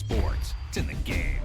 sports. It's in the game.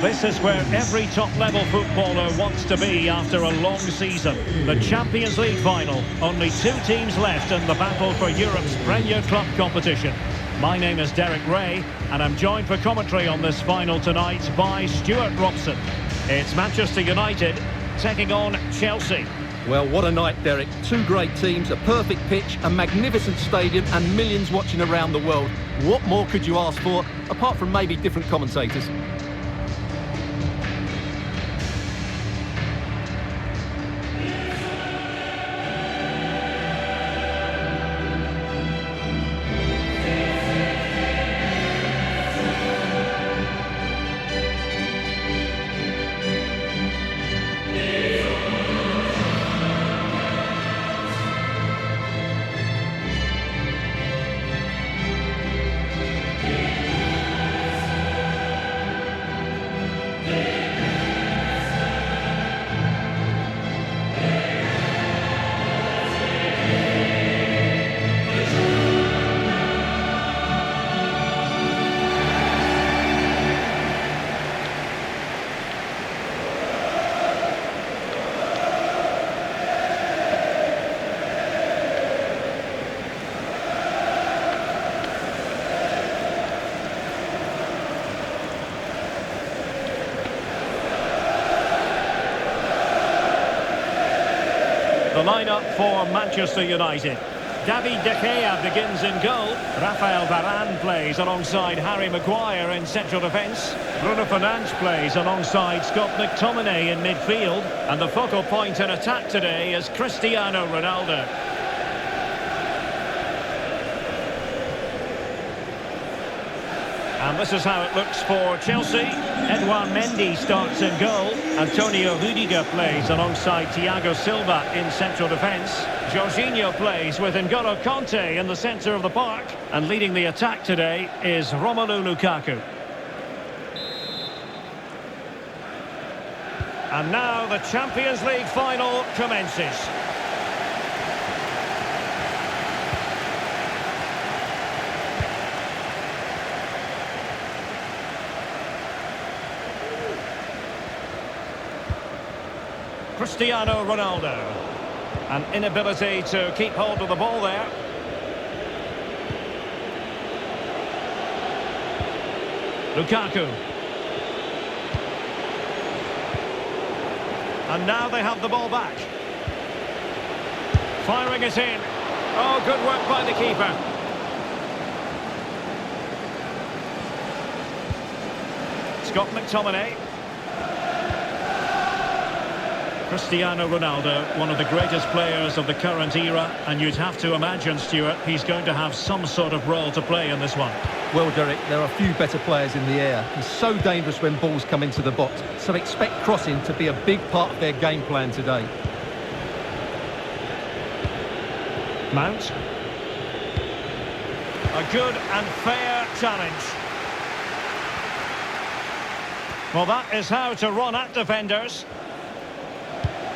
This is where every top-level footballer wants to be after a long season. The Champions League final. Only 2 teams left in the battle for Europe's Premier Club competition. My name is Derek Ray, and I'm joined for commentary on this final tonight by Stuart Robson. It's Manchester United taking on Chelsea. Well, what a night, Derek. 2 great teams, a perfect pitch, a magnificent stadium, and millions watching around the world. What more could you ask for, apart from maybe different commentators? The lineup for Manchester United. David De Gea begins in goal. Rafael Varane plays alongside Harry Maguire in central defence. Bruno Fernandes plays alongside Scott McTominay in midfield. And the focal point in attack today is Cristiano Ronaldo. And this is how it looks for Chelsea. Edouard Mendy starts in goal. Antonio Rudiger plays alongside Thiago Silva in central defence. Jorginho plays with N'Golo Kanté in the centre of the park. And leading the attack today is Romelu Lukaku. And now the Champions League final commences. Cristiano Ronaldo. An inability to keep hold of the ball there. Lukaku. And now they have the ball back. Firing it in. Oh, good work by the keeper. Scott McTominay. Cristiano Ronaldo, one of the greatest players of the current era, and you'd have to imagine, Stuart, he's going to have some sort of role to play in this one. Well, Derek, there are few better players in the air. He's so dangerous when balls come into the box, so expect crossing to be a big part of their game plan today. Mount. A good and fair challenge. Well, that is how to run at defenders.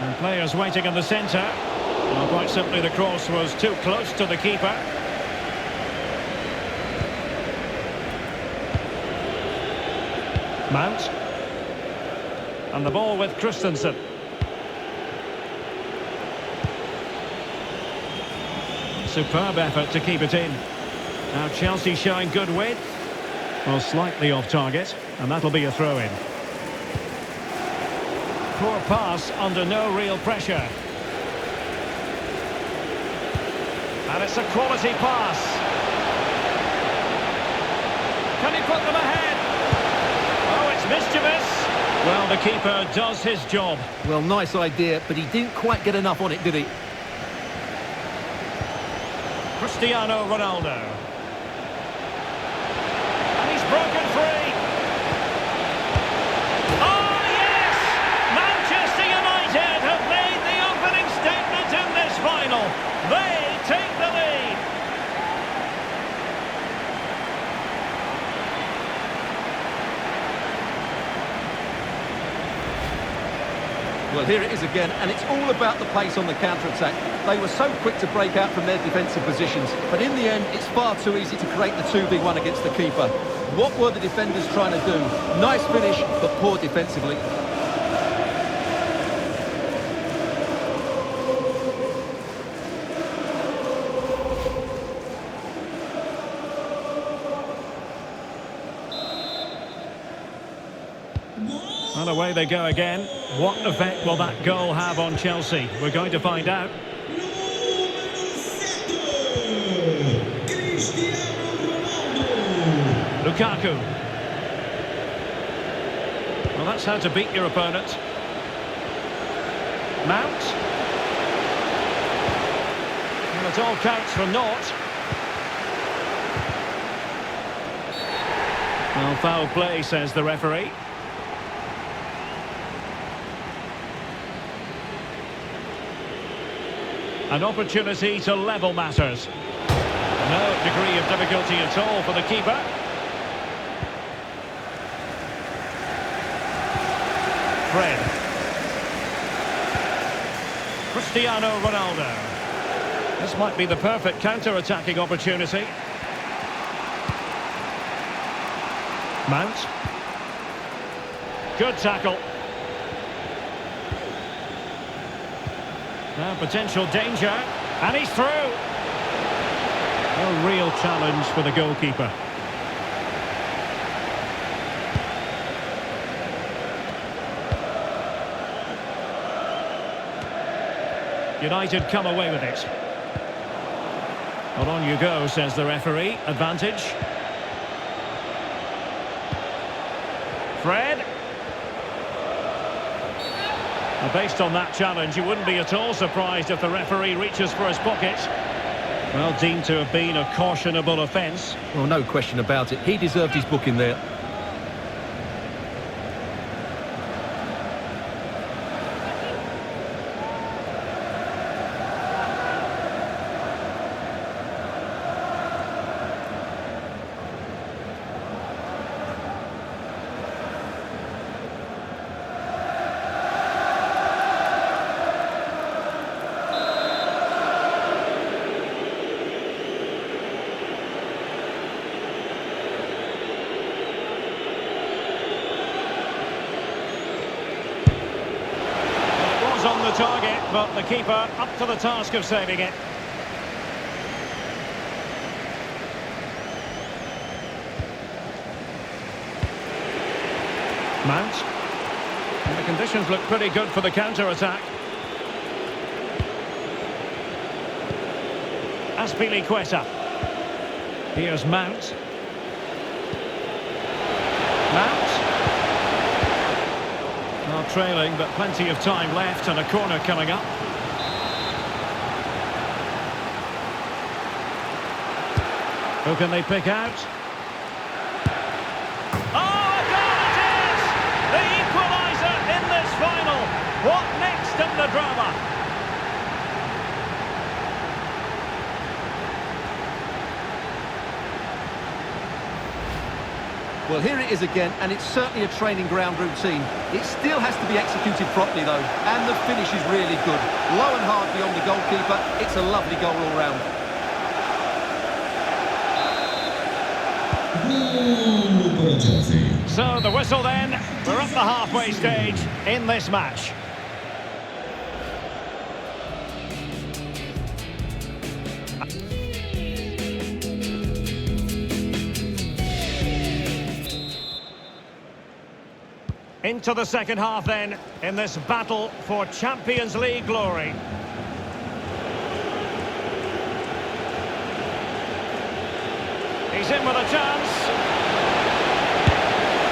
And players waiting in the centre. Well, quite simply, the cross was too close to the keeper. Mount. And the ball with Christensen. Superb effort to keep it in. Now Chelsea showing good width. Well, slightly off target, and that'll be a throw-in. Poor pass under no real pressure. And it's a quality pass. Can he put them ahead? Oh, it's mischievous. Well, the keeper does his job. Well, nice idea, but he didn't quite get enough on it, did he? Cristiano Ronaldo. And he's broken free. Oh, yes! Manchester United have made the opening statement in this final. They take the lead. Well, here it is again, and it's all about the pace on the counter-attack. They were so quick to break out from their defensive positions, but in the end, it's far too easy to create the 2v1 against the keeper. What were the defenders trying to do? Nice finish, but poor defensively. And away they go again. What effect will that goal have on Chelsea? We're going to find out. Lukaku. Well, that's how to beat your opponent. Mount. And it all counts for naught. Well, foul play, says the referee. An opportunity to level matters. No degree of difficulty at all for the keeper. Fred. Cristiano Ronaldo. This might be the perfect counter-attacking opportunity. Mount. Good tackle. Now potential danger, and he's through. A real challenge for the goalkeeper. United come away with it. Well, on you go, says the referee. Advantage. Fred. Well, based on that challenge, you wouldn't be at all surprised if the referee reaches for his pocket. Well, deemed to have been a cautionable offence. Well, no question about it. He deserved his booking there. On the target, but the keeper up to the task of saving it. Mount. And the The conditions look pretty good for the counter-attack. Azpilicueta. Here's Mount. Mount. Well, trailing, but plenty of time left and a corner coming up. Who can they pick out? Oh, a goal it is! The equalizer in this final. What next in the drama? Well, here it is again, and it's certainly a training ground routine. It still has to be executed properly, though, and the finish is really good. Low and hard beyond the goalkeeper. It's a lovely goal all round. So the whistle then. We're at the halfway stage in this match. Into the second half then, in this battle for Champions League glory. He's in with a chance.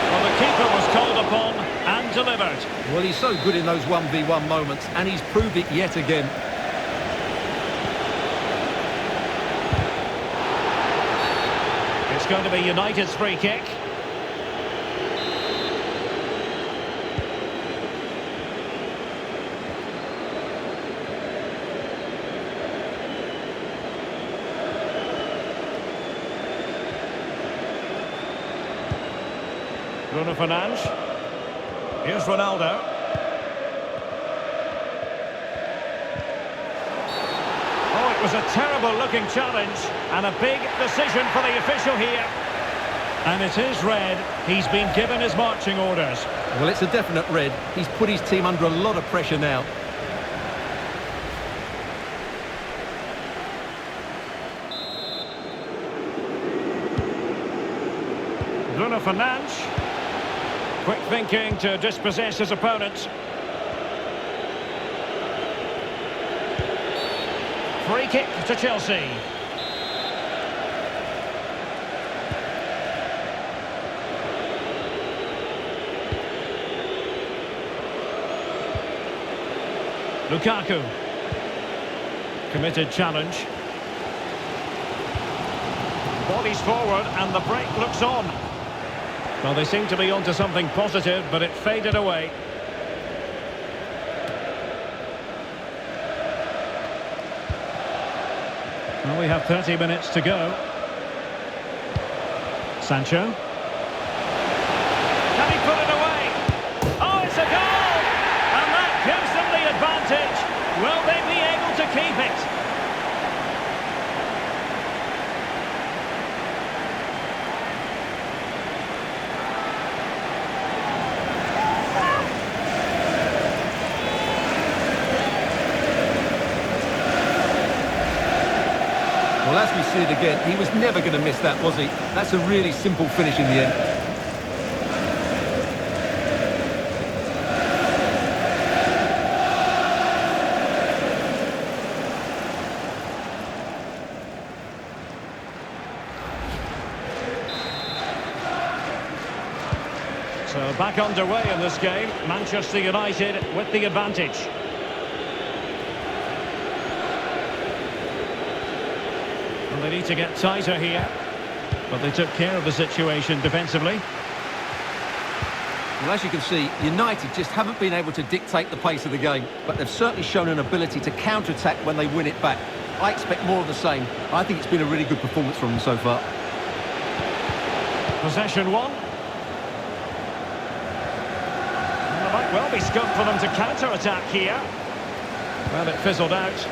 Well, the keeper was called upon and delivered. Well, he's so good in those 1v1 moments, and he's proved it yet again. It's going to be United's free kick. Bruno Fernandes. Here's Ronaldo. Oh, it was a terrible-looking challenge and a big decision for the official here. And it is red. He's been given his marching orders. Well, it's a definite red. He's put his team under a lot of pressure now. Bruno Fernandes. Quick thinking to dispossess his opponent. Free kick to Chelsea. Lukaku. Committed challenge. Bodies forward and the break looks on. Well, they seem to be onto something positive, but it faded away. Well, we have 30 minutes to go. Sancho. Can he put it away? Oh, it's a goal! And that gives them the advantage. Will they be able to keep it? Well, as we see it again, he was never going to miss that, was he? That's a really simple finish in the end. So back underway in this game. Manchester United with the advantage. They need to get tighter here, but they took care of the situation defensively. Well, as you can see, United just haven't been able to dictate the pace of the game, but they've certainly shown an ability to counter-attack when they win it back. I expect more of the same. I think it's been a really good performance from them so far. Possession one. And there might well be scope for them to counter-attack here. Well, it fizzled out.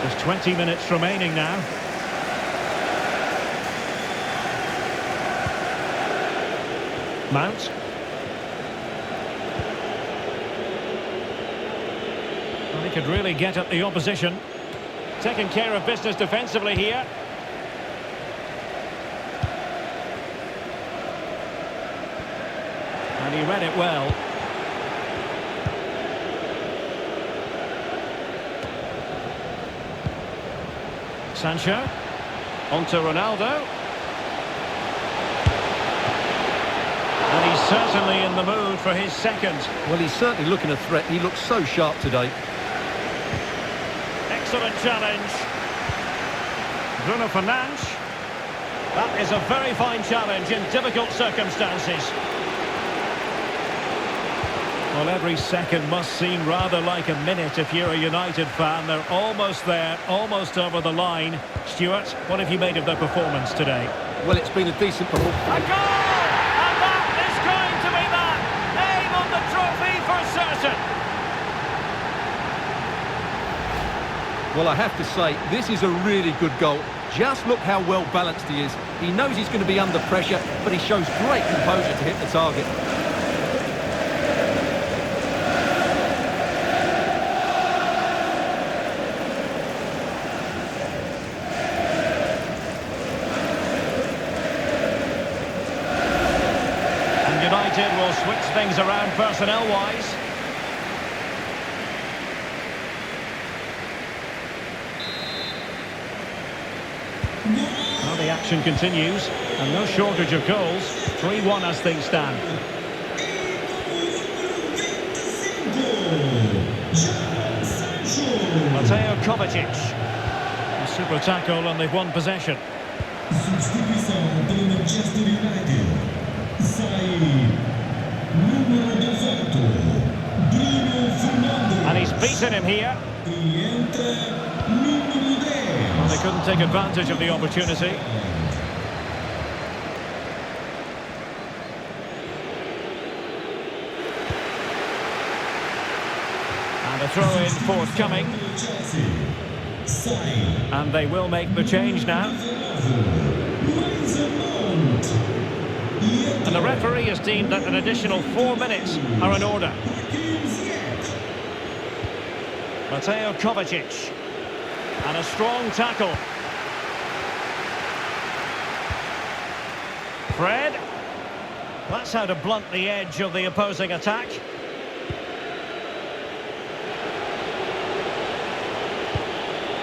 There's 20 minutes remaining now. Mount. Well, he could really get at the opposition. Taking care of business defensively here. And he read it well. Sancho. On to Ronaldo. And he's certainly in the mood for his second. Well, he's certainly looking a threat. He looks so sharp today. Excellent challenge. Bruno Fernandes. That is a very fine challenge in difficult circumstances. Well, every second must seem rather like a minute if you're a United fan. They're almost there, almost over the line. Stuart, what have you made of their performance today? Well, it's been a decent performance. A goal! And that is going to be that! Name on the trophy for certain! Well, I have to say, this is a really good goal. Just look how well balanced he is. He knows he's going to be under pressure, but he shows great composure to hit the target. United will switch things around personnel-wise. Well, the action continues, and no shortage of goals. 3-1 as things stand. Mateo Kovacic. A super tackle, and they've won possession. Substituição pelo Manchester United. Sai número 18, Bruno Fernandes. And he's beaten him here. E entra número 10. Well, they couldn't take advantage of the opportunity. And a throw-in forthcoming. And they will make the change now. And the referee has deemed that an additional 4 minutes are in order. Mateo Kovacic. And a strong tackle. Fred. That's how to blunt the edge of the opposing attack.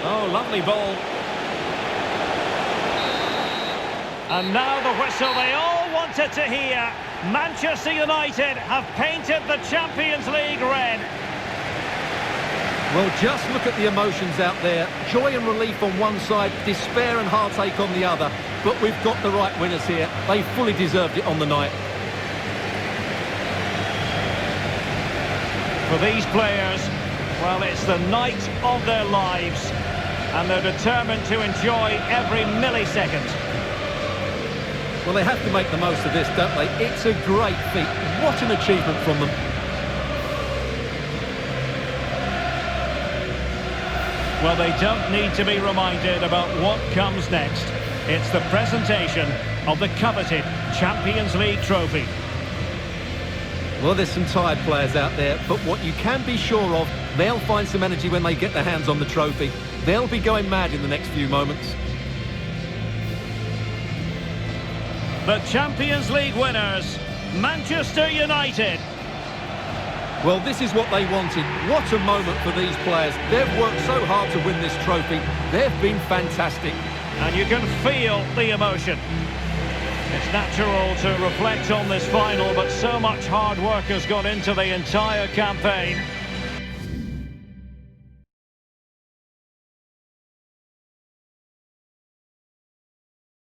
Oh, lovely ball. And now the whistle they all wanted to hear. Manchester United have painted the Champions League red. Well, just look at the emotions out there. Joy and relief on one side, despair and heartache on the other. But we've got the right winners here. They fully deserved it on the night. For these players, well, it's the night of their lives. And they're determined to enjoy every millisecond. Well, they have to make the most of this, don't they? It's a great feat. What an achievement from them. Well, they don't need to be reminded about what comes next. It's the presentation of the coveted Champions League trophy. Well, there's some tired players out there, but what you can be sure of, they'll find some energy when they get their hands on the trophy. They'll be going mad in the next few moments. The Champions League winners, Manchester United. Well, this is what they wanted. What a moment for these players. They've worked so hard to win this trophy. They've been fantastic. And you can feel the emotion. It's natural to reflect on this final, but so much hard work has gone into the entire campaign.